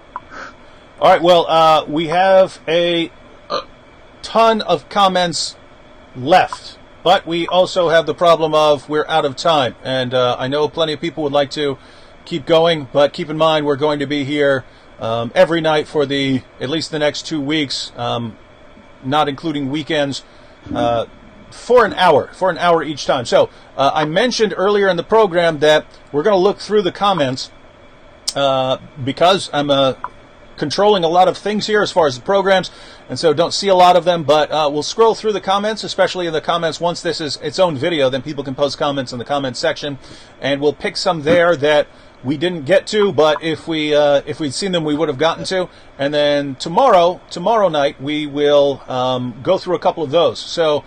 all right, well, we have a ton of comments left, but we also have the problem of we're out of time. And I know plenty of people would like to keep going, but keep in mind we're going to be here every night for at least the next 2 weeks, not including weekends, for an hour each time. So I mentioned earlier in the program that we're going to look through the comments because I'm controlling a lot of things here as far as the programs, and so don't see a lot of them, but we'll scroll through the comments, especially in the comments once this is its own video. Then people can post comments in the comments section, and we'll pick some there that we didn't get to, but if we'd seen them, we would have gotten to. And then tomorrow night, we will go through a couple of those. So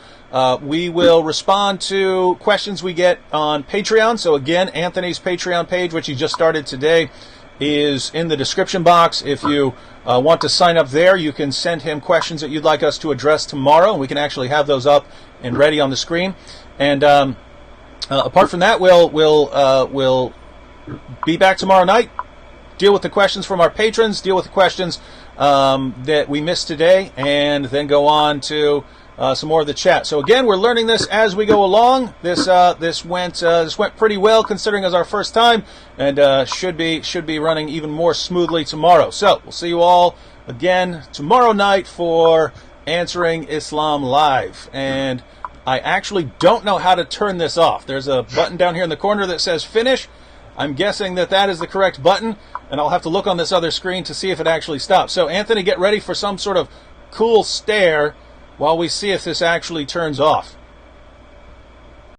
we will respond to questions we get on Patreon. So again, Anthony's Patreon page, which he just started today, is in the description box. If you want to sign up there, you can send him questions that you'd like us to address tomorrow, and we can actually have those up and ready on the screen. And apart from that, we'll be back tomorrow night, deal with the questions from our patrons, deal with the questions that we missed today, and then go on to some more of the chat. So again, we're learning this as we go along. This went pretty well considering it was our first time, and should be running even more smoothly tomorrow. So we'll see you all again tomorrow night for Answering Islam Live. And I actually don't know how to turn this off. There's a button down here in the corner that says finish. I'm guessing that is the correct button, and I'll have to look on this other screen to see if it actually stops. So, Anthony, get ready for some sort of cool stare while we see if this actually turns off.